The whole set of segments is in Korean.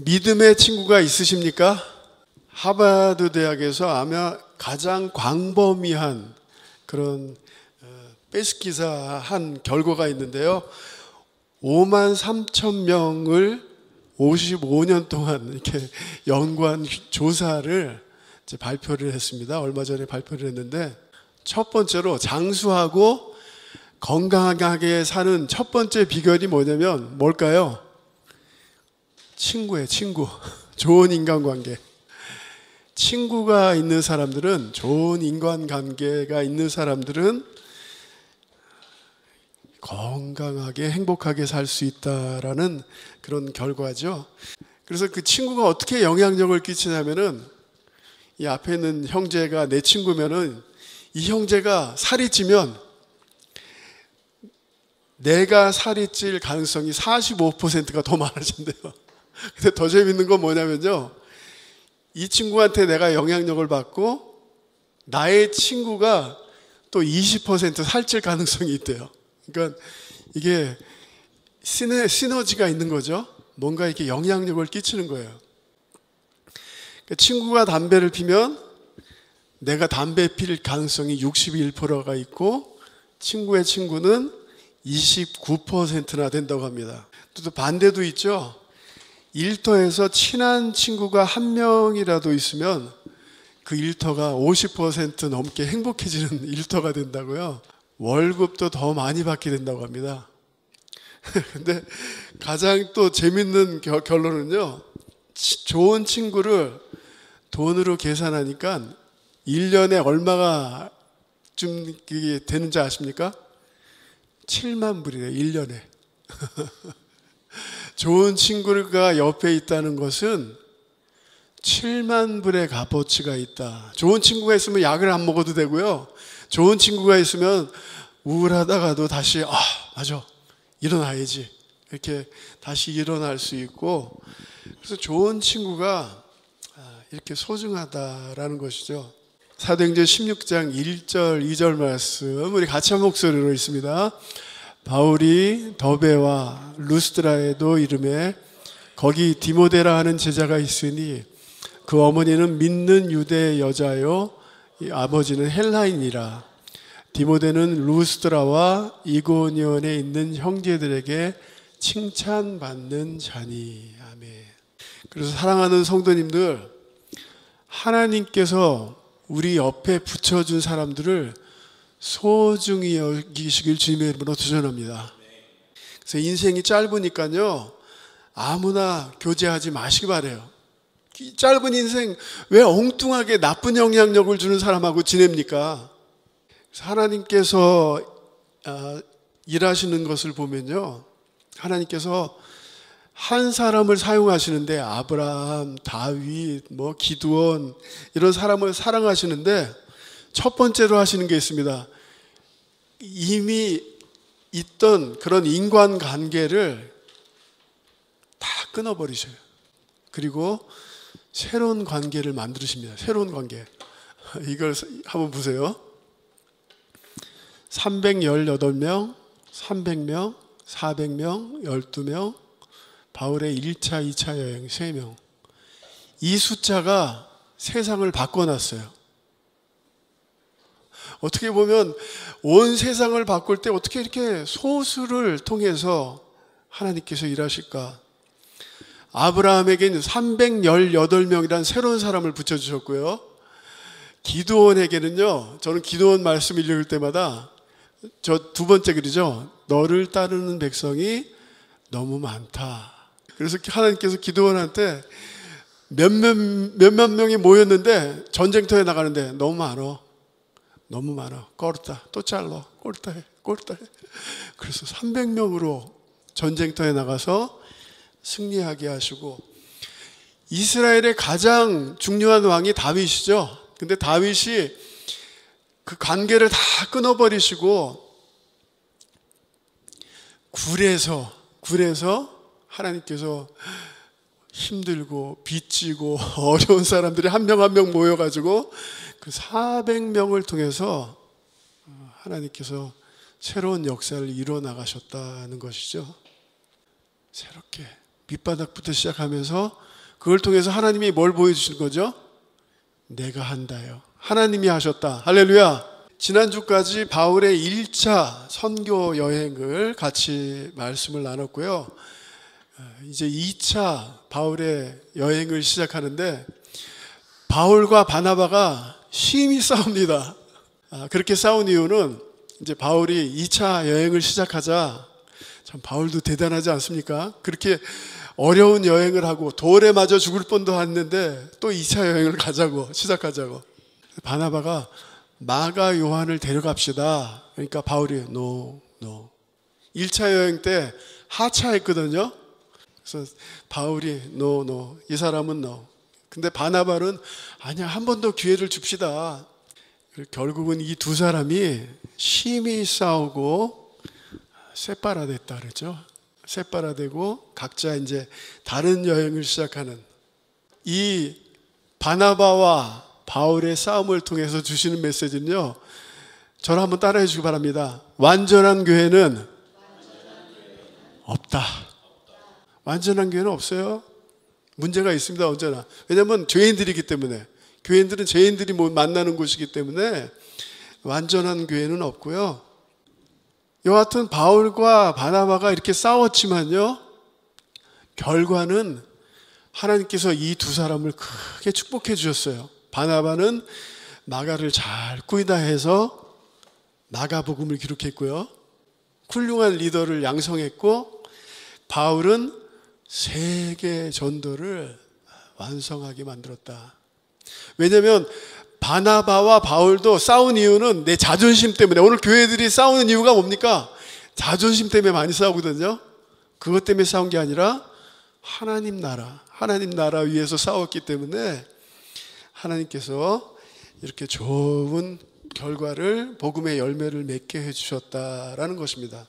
믿음의 친구가 있으십니까? 하버드 대학에서 아마 가장 광범위한 그런 빼앗기사한 결과가 있는데요. 5만 3천 명을 55년 동안 이렇게 연구한 조사를 이제 발표를 했습니다. 얼마 전에 발표를 했는데, 첫 번째로 장수하고 건강하게 사는 첫 번째 비결이 뭐냐면 뭘까요? 친구예요, 친구. 좋은 인간관계. 친구가 있는 사람들은, 좋은 인간관계가 있는 사람들은 건강하게 행복하게 살 수 있다라는 그런 결과죠. 그래서 그 친구가 어떻게 영향력을 끼치냐면은, 이 앞에 있는 형제가 내 친구면은 이 형제가 살이 찌면 내가 살이 찔 가능성이 45%가 더 많아진대요. 근데 더 재밌는 건 뭐냐면요, 이 친구한테 내가 영향력을 받고 나의 친구가 또 20% 살찔 가능성이 있대요. 그러니까 이게 시너지가 있는 거죠. 뭔가 이렇게 영향력을 끼치는 거예요. 그러니까 친구가 담배를 피면 내가 담배 필 가능성이 61%가 있고 친구의 친구는 29%나 된다고 합니다. 또 반대도 있죠. 일터에서 친한 친구가 한 명이라도 있으면 그 일터가 50% 넘게 행복해지는 일터가 된다고요. 월급도 더 많이 받게 된다고 합니다. 근데 가장 또 재밌는 결론은요, 좋은 친구를 돈으로 계산하니까 1년에 얼마가 좀 되는지 아십니까? 7만 불이래요, 1년에. 좋은 친구가 옆에 있다는 것은 7만 불의 값어치가 있다. 좋은 친구가 있으면 약을 안 먹어도 되고요. 좋은 친구가 있으면 우울하다가도 다시 맞아, 일어나야지, 이렇게 다시 일어날 수 있고, 그래서 좋은 친구가 이렇게 소중하다라는 것이죠. 사도행전 16장 1절 2절 말씀 우리 같이 한 목소리로 읽습니다. 바울이 더베와 루스드라에도 이르매 거기 디모데라 하는 제자가 있으니 그 어머니는 믿는 유대 여자요 아버지는 헬라인이라. 디모데는 루스드라와 이고니온에 있는 형제들에게 칭찬받는 자니. 아멘. 그래서 사랑하는 성도님들, 하나님께서 우리 옆에 붙여준 사람들을 소중히 여기시길 주님의 이름으로 도전합니다. 그래서 인생이 짧으니까요, 아무나 교제하지 마시기 바래요. 이 짧은 인생 왜 엉뚱하게 나쁜 영향력을 주는 사람하고 지냅니까? 하나님께서 일하시는 것을 보면요, 하나님께서 한 사람을 사용하시는데, 아브라함, 다윗, 기드온 이런 사람을 사랑하시는데 첫 번째로 하시는 게 있습니다. 이미 있던 그런 인간관계를 다 끊어버리셔요. 그리고 새로운 관계를 만드십니다. 새로운 관계. 이걸 한번 보세요. 318명, 300명, 400명, 12명, 바울의 1차, 2차 여행 3명. 이 숫자가 세상을 바꿔놨어요. 어떻게 보면 온 세상을 바꿀 때 어떻게 이렇게 소수를 통해서 하나님께서 일하실까? 아브라함에게는 318명이라는 새로운 사람을 붙여주셨고요. 기드온에게는요, 저는 기드온 말씀 읽을 때마다 저 두 번째 글이죠. 너를 따르는 백성이 너무 많다. 그래서 하나님께서 기드온한테 몇몇 명이 모였는데 전쟁터에 나가는데 너무 많아. 너무 많아. 꼴다. 또 잘라. 꼴다 해. 꼴다 해. 그래서 300명으로 전쟁터에 나가서 승리하게 하시고, 이스라엘의 가장 중요한 왕이 다윗이죠. 근데 다윗이 그 관계를 다 끊어버리시고 굴에서 하나님께서 힘들고 빚지고 어려운 사람들이 한 명 한 명 모여가지고 그 400명을 통해서 하나님께서 새로운 역사를 이루어 나가셨다는 것이죠. 새롭게 밑바닥부터 시작하면서 그걸 통해서 하나님이 뭘 보여주신 거죠? 내가 한다요. 하나님이 하셨다. 할렐루야. 지난주까지 바울의 1차 선교 여행을 같이 말씀을 나눴고요. 이제 2차 바울의 여행을 시작하는데 바울과 바나바가 심히 싸웁니다. 그렇게 싸운 이유는 이제 바울이 2차 여행을 시작하자, 참 바울도 대단하지 않습니까? 그렇게 어려운 여행을 하고 돌에 맞아 죽을 뻔도 했는데 또 2차 여행을 시작하자고. 바나바가 마가 요한을 데려갑시다. 그러니까 바울이 no. 1차 여행 때 하차했거든요. 그래서 바울이 no. 이 사람은 no. 근데 바나바는 아니야, 한 번 더 기회를 줍시다. 결국은 이 두 사람이 심히 싸우고 세파라됐다 그랬죠. 세파라되고 각자 이제 다른 여행을 시작하는, 이 바나바와 바울의 싸움을 통해서 주시는 메시지는요, 저를 한번 따라해 주시기 바랍니다. 완전한 교회는 없다. 완전한 교회는 없어요. 문제가 있습니다, 언제나. 왜냐하면 죄인들이기 때문에. 교회들은 죄인들이 만나는 곳이기 때문에 완전한 교회는 없고요. 여하튼 바울과 바나바가 이렇게 싸웠지만요, 결과는 하나님께서 이 두 사람을 크게 축복해 주셨어요. 바나바는 마가를 잘 꾸이다 해서 마가복음을 기록했고요. 훌륭한 리더를 양성했고, 바울은 세계 전도를 완성하게 만들었다. 왜냐하면 바나바와 바울도 싸운 이유는 내 자존심 때문에. 오늘 교회들이 싸우는 이유가 뭡니까? 자존심 때문에 많이 싸우거든요. 그것 때문에 싸운 게 아니라 하나님 나라 위해서 싸웠기 때문에 하나님께서 이렇게 좋은 결과를, 복음의 열매를 맺게 해주셨다라는 것입니다.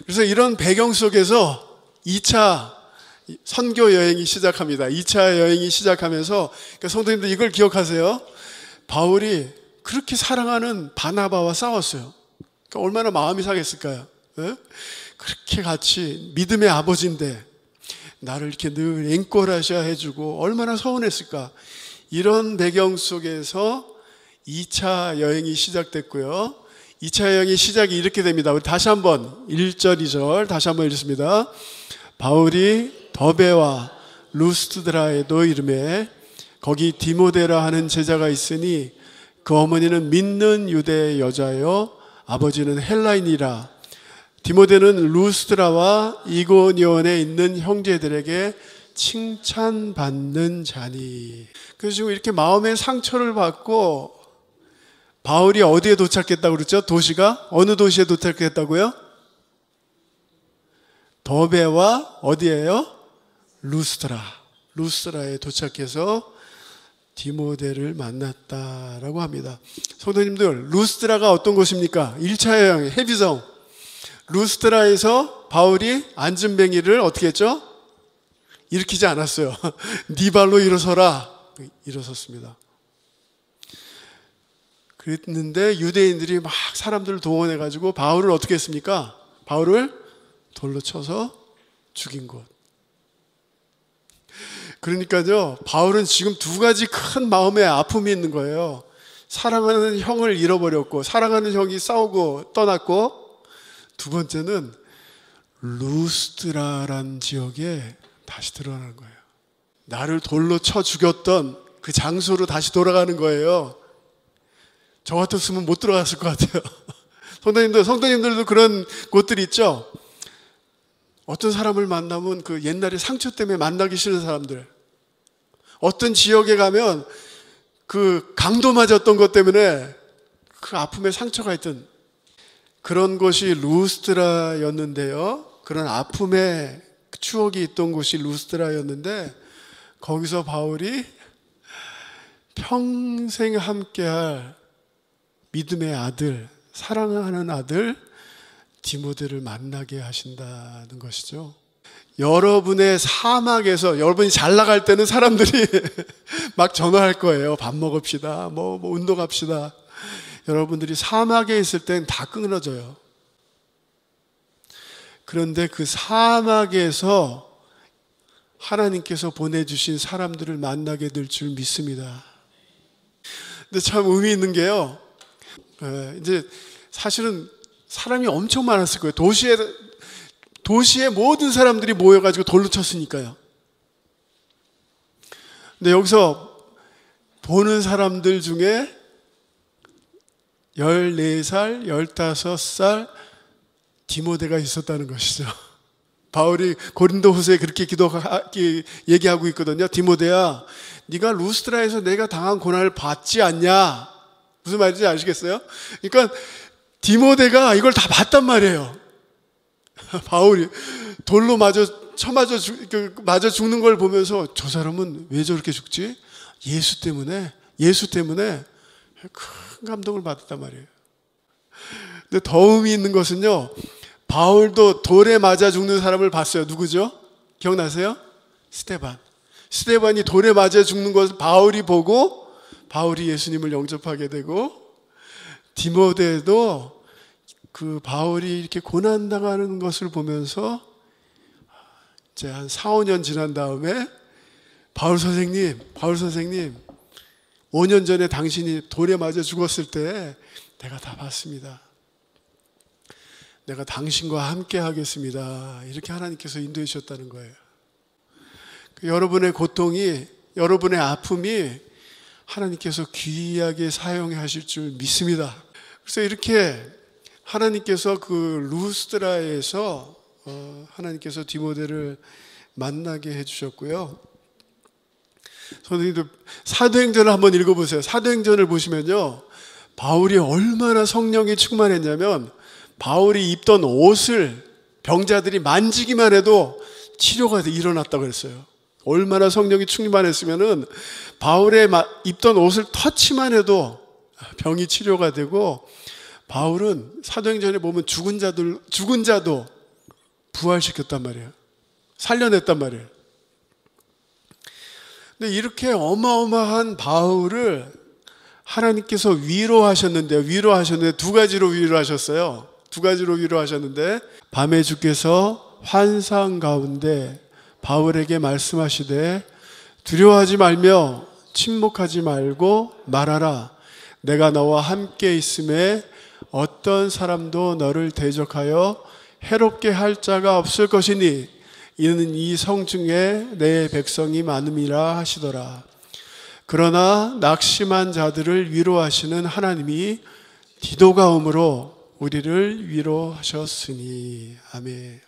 그래서 이런 배경 속에서 2차 선교 여행이 시작합니다. 2차 여행이 시작하면서, 그러니까 성도님들 이걸 기억하세요. 바울이 그렇게 사랑하는 바나바와 싸웠어요. 그러니까 얼마나 마음이 상했을까요? 네? 그렇게 같이 믿음의 아버지인데 나를 이렇게 늘 앵꼬라셔 해주고 얼마나 서운했을까. 이런 배경 속에서 2차 여행이 시작됐고요. 2차 여행의 시작이 이렇게 됩니다. 우리 다시 한번 1절 2절 다시 한번 읽습니다. 바울이 더베와 루스드라에도 이르매 거기 디모데라 하는 제자가 있으니 그 어머니는 믿는 유대 여자요 아버지는 헬라인이라. 디모데는 루스드라와 이고니온에 있는 형제들에게 칭찬받는 자니. 그래서 지금 이렇게 마음의 상처를 받고 바울이 어디에 도착했다고 그랬죠? 도시가 어느 도시에 도착했다고요? 더베와 어디예요? 루스드라에 도착해서 디모데를 만났다라고 합니다. 성도님들, 루스드라가 어떤 곳입니까? 1차 여행 해비성. 루스드라에서 바울이 앉은뱅이를 어떻게 했죠? 일으키지 않았어요. 네 발로 일어서라. 일어섰습니다. 그랬는데 유대인들이 막 사람들을 동원해가지고 바울을 어떻게 했습니까? 바울을 돌로 쳐서 죽인 곳. 그러니까요, 바울은 지금 두 가지 큰 마음의 아픔이 있는 거예요. 사랑하는 형을 잃어버렸고, 사랑하는 형이 싸우고 떠났고, 두 번째는 루스드라란 지역에 다시 들어가는 거예요. 나를 돌로 쳐 죽였던 그 장소로 다시 돌아가는 거예요. 저 같았으면 못 들어갔을 것 같아요. 성도님들도 그런 곳들이 있죠? 어떤 사람을 만나면 그 옛날에 상처 때문에 만나기 싫은 사람들, 어떤 지역에 가면 그 강도 맞았던 것 때문에 그 아픔에 상처가 있던 그런 곳이 루스드라였는데요. 그런 아픔의 추억이 있던 곳이 루스드라였는데, 거기서 바울이 평생 함께할 믿음의 아들, 사랑하는 아들 디모데를 만나게 하신다는 것이죠. 여러분의 사막에서, 여러분이 잘 나갈 때는 사람들이 막 전화할 거예요. 밥 먹읍시다, 뭐 운동합시다. 여러분들이 사막에 있을 땐 다 끊어져요. 그런데 그 사막에서 하나님께서 보내주신 사람들을 만나게 될 줄 믿습니다. 근데 참 의미 있는 게요, 이제 사실은 사람이 엄청 많았을 거예요. 도시에 모든 사람들이 모여가지고 돌로 쳤으니까요. 근데 여기서 보는 사람들 중에 14살, 15살 디모데가 있었다는 것이죠. 바울이 고린도후서에 그렇게 얘기하고 있거든요. 디모데야, 네가 루스드라에서 내가 당한 고난을 받지 않냐? 무슨 말인지 아시겠어요? 그러니까 디모데가 이걸 다 봤단 말이에요. 바울이 돌로 맞아 죽는 걸 보면서 저 사람은 왜 저렇게 죽지? 예수 때문에 큰 감동을 받았단 말이에요. 근데 더 의미 있는 것은요, 바울도 돌에 맞아 죽는 사람을 봤어요. 누구죠? 기억나세요? 스데반이 돌에 맞아 죽는 것을 바울이 보고 바울이 예수님을 영접하게 되고, 디모데도 그 바울이 이렇게 고난당하는 것을 보면서 이제 한 4, 5년 지난 다음에 바울 선생님 5년 전에 당신이 돌에 맞아 죽었을 때 내가 다 봤습니다. 내가 당신과 함께 하겠습니다. 이렇게 하나님께서 인도해 주셨다는 거예요. 여러분의 고통이, 여러분의 아픔이 하나님께서 귀하게 사용하실 줄 믿습니다. 그래서 이렇게 하나님께서 그 루스드라에서 하나님께서 디모데를 만나게 해주셨고요. 선생님들 사도행전을 한번 읽어보세요. 사도행전을 보시면요, 바울이 얼마나 성령이 충만했냐면 바울이 입던 옷을 병자들이 만지기만 해도 치료가 일어났다고 그랬어요. 얼마나 성령이 충만했으면은 바울의 입던 옷을 터치만 해도 병이 치료가 되고, 바울은 사도행전에 보면 죽은 자도 부활시켰단 말이에요. 살려냈단 말이에요. 근데 이렇게 어마어마한 바울을 하나님께서 위로하셨는데 두 가지로 위로하셨어요. 밤에 주께서 환상 가운데 바울에게 말씀하시되 두려워하지 말며 침묵하지 말고 말하라. 내가 너와 함께 있음에 어떤 사람도 너를 대적하여 해롭게 할 자가 없을 것이니 이는 이 성 중에 내 백성이 많음이라 하시더라. 그러나 낙심한 자들을 위로하시는 하나님이 디도가움으로 우리를 위로하셨으니. 아멘.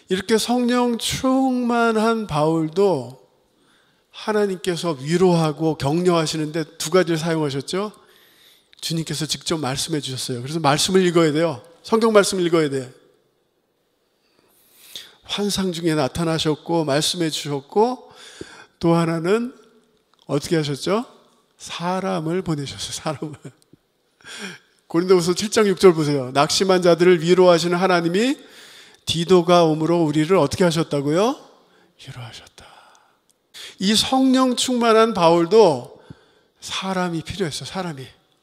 이렇게 성령 충만한 바울도 하나님께서 위로하고 격려하시는데 두 가지를 사용하셨죠. 주님께서 직접 말씀해 주셨어요. 그래서 말씀을 읽어야 돼요. 성경 말씀을 읽어야 돼요. 환상 중에 나타나셨고 말씀해 주셨고, 또 하나는 어떻게 하셨죠? 사람을 보내셨어요. 사람을. 고린도후서 7장 6절 보세요. 낙심한 자들을 위로하시는 하나님이 디도가 오므로 우리를 어떻게 하셨다고요? 위로하셨다. 이 성령 충만한 바울도 사람이 필요했어요.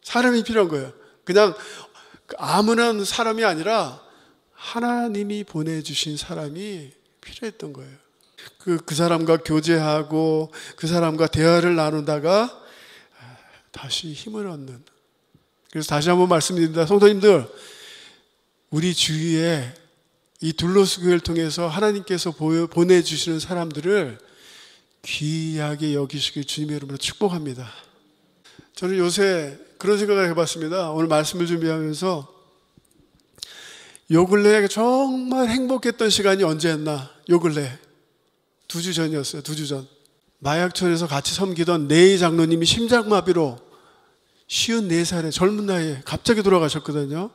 사람이 필요한 거예요. 그냥 아무나 사람이 아니라 하나님이 보내주신 사람이 필요했던 거예요. 그 사람과 교제하고 그 사람과 대화를 나누다가 다시 힘을 얻는. 그래서 다시 한번 말씀드립니다. 성도님들, 우리 주위에 이 둘로스 교회를 통해서 하나님께서 보내주시는 사람들을 귀하게 여기시길 주님의 이름으로 축복합니다. 저는 요새 그런 생각을 해봤습니다. 오늘 말씀을 준비하면서 요 근래에 정말 행복했던 시간이 언제였나? 요 근래 2주 전이었어요. 2주 전 마약촌에서 같이 섬기던 네이 장로님이 심장마비로 54살의 젊은 나이에 갑자기 돌아가셨거든요.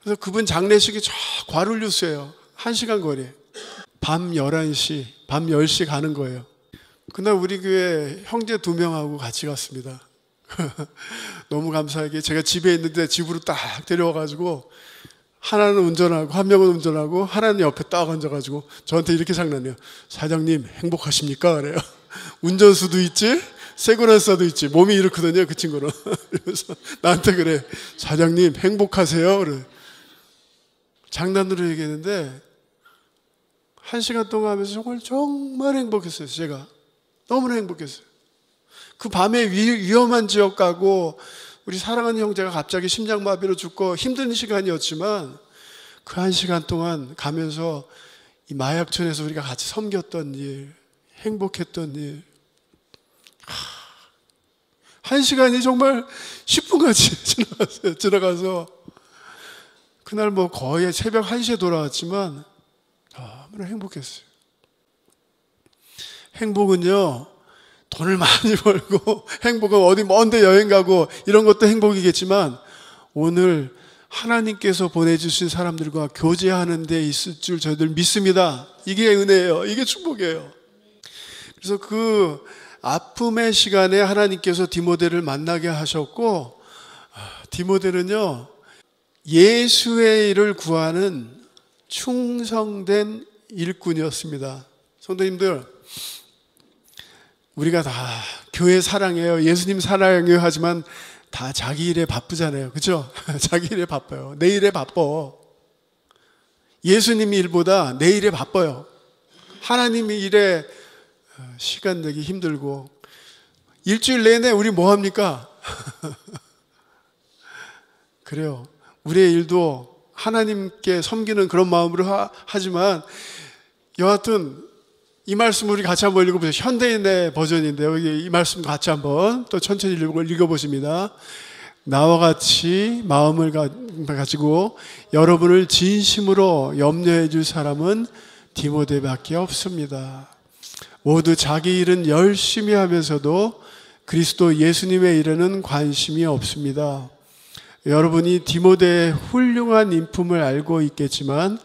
그래서 그분 장례식이 저 과룰뉴스예요. 1시간 거리. 밤 11시, 밤 10시 가는 거예요. 그날 우리 교회 형제 2명하고 같이 갔습니다. 너무 감사하게 제가 집에 있는데 집으로 딱 데려와가지고 하나는 운전하고 한 명은 운전하고 하나는 옆에 딱 앉아가지고 저한테 이렇게 장난해요. 사장님 행복하십니까? 그래요. 운전수도 있지 세구란사도 있지. 몸이 이렇거든요 그 친구는. 그래서 나한테 그래. 사장님 행복하세요? 그래. 장난으로 얘기했는데 1시간 동안 하면서 정말 행복했어요. 제가 너무나 행복했어요. 그 밤에 위험한 지역 가고 우리 사랑하는 형제가 갑자기 심장마비로 죽고 힘든 시간이었지만 그 1시간 동안 가면서 이 마약촌에서 우리가 같이 섬겼던 일, 행복했던 일, 1시간이 정말 10분같이 지나가서 그날 뭐 거의 새벽 1시에 돌아왔지만 너무나 행복했어요. 행복은요, 돈을 많이 벌고, 행복은 어디 먼데 여행 가고 이런 것도 행복이겠지만 오늘 하나님께서 보내주신 사람들과 교제하는 데 있을 줄 저희들 믿습니다. 이게 은혜예요. 이게 축복이에요. 그래서 그 아픔의 시간에 하나님께서 디모데를 만나게 하셨고, 디모데는요, 예수의 일을 구하는 충성된 일꾼이었습니다. 성도님들, 우리가 다 교회 사랑해요, 예수님 사랑해요 하지만 다 자기 일에 바쁘잖아요. 그렇죠? 자기 일에 바빠요. 내 일에 바빠. 예수님 일보다 내 일에 바빠요. 하나님 일에 시간 내기 힘들고. 일주일 내내 우리 뭐 합니까? 그래요. 우리의 일도 하나님께 섬기는 그런 마음으로 하지만 여하튼 이 말씀 우리 같이 한번 읽어보세요. 현대인의 버전인데요. 이 말씀 같이 한번 또 천천히 읽어보십니다. 나와 같이 마음을 가지고 여러분을 진심으로 염려해 줄 사람은 디모데밖에 없습니다. 모두 자기 일은 열심히 하면서도 그리스도 예수님의 일에는 관심이 없습니다. 여러분이 디모데의 훌륭한 인품을 알고 있겠지만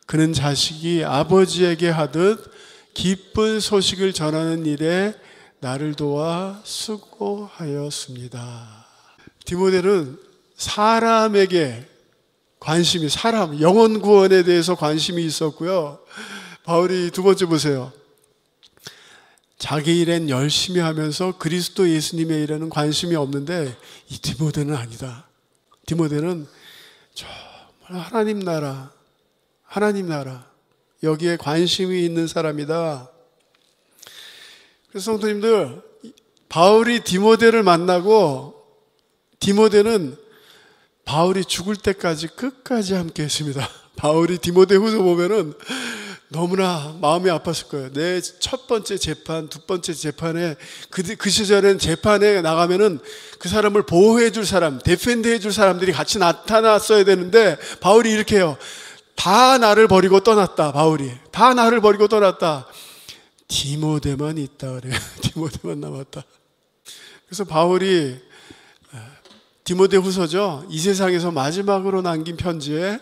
그는 자식이 아버지에게 하듯 기쁜 소식을 전하는 일에 나를 도와 수고하였습니다. 디모데는 사람에게 관심이, 영혼 구원에 대해서 관심이 있었고요. 바울이 두 번째 보세요. 자기 일엔 열심히 하면서 그리스도 예수님의 일에는 관심이 없는데 이 디모데는 아니다. 디모데는 정말 하나님 나라 여기에 관심이 있는 사람이다. 그래서 성도님들, 바울이 디모데를 만나고 디모데는 바울이 죽을 때까지 끝까지 함께 했습니다. 바울이 디모데 후서 보면은 너무나 마음이 아팠을 거예요. 내 첫 번째 재판, 두 번째 재판에 그 시절엔 재판에 나가면은 그 사람을 보호해 줄 사람, 데펜드 해 줄 사람들이 같이 나타났어야 되는데 바울이 이렇게 해요. 다 나를 버리고 떠났다. 바울이 다 나를 버리고 떠났다. 디모데만 있다 그래요. 디모데만 남았다. 그래서 바울이 디모데 후서죠, 이 세상에서 마지막으로 남긴 편지에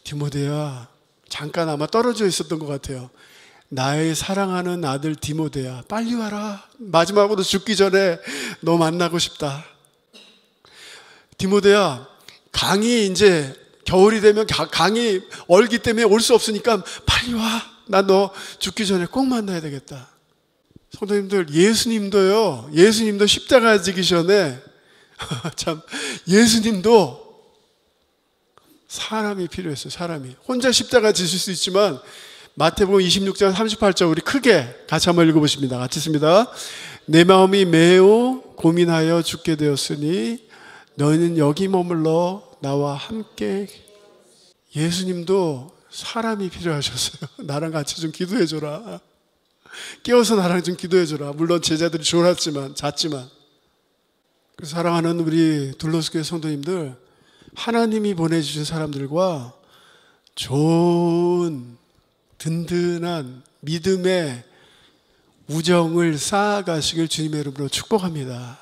디모데야, 잠깐 아마 떨어져 있었던 것 같아요. 나의 사랑하는 아들 디모데야, 빨리 와라. 마지막으로 죽기 전에 너 만나고 싶다. 디모데야, 강이 이제 겨울이 되면 강이 얼기 때문에 올 수 없으니까 빨리 와. 나 너 죽기 전에 꼭 만나야 되겠다. 성도님들, 예수님도 십자가 지기 전에 참 예수님도 사람이 필요했어요. 사람이 혼자 십자가 지실 수 있지만 마태복음 26장 38절 우리 크게 같이 한번 읽어보십니다. 같이 있습니다. 내 마음이 매우 고민하여 죽게 되었으니 너희는 여기 머물러 나와 함께. 예수님도 사람이 필요하셨어요. 나랑 같이 좀 기도해줘라. 깨워서 나랑 좀 기도해줘라. 물론 제자들이 잤지만. 그래서 사랑하는 우리 둘러스교회 성도님들, 하나님이 보내주신 사람들과 좋은 든든한 믿음의 우정을 쌓아가시길 주님의 이름으로 축복합니다.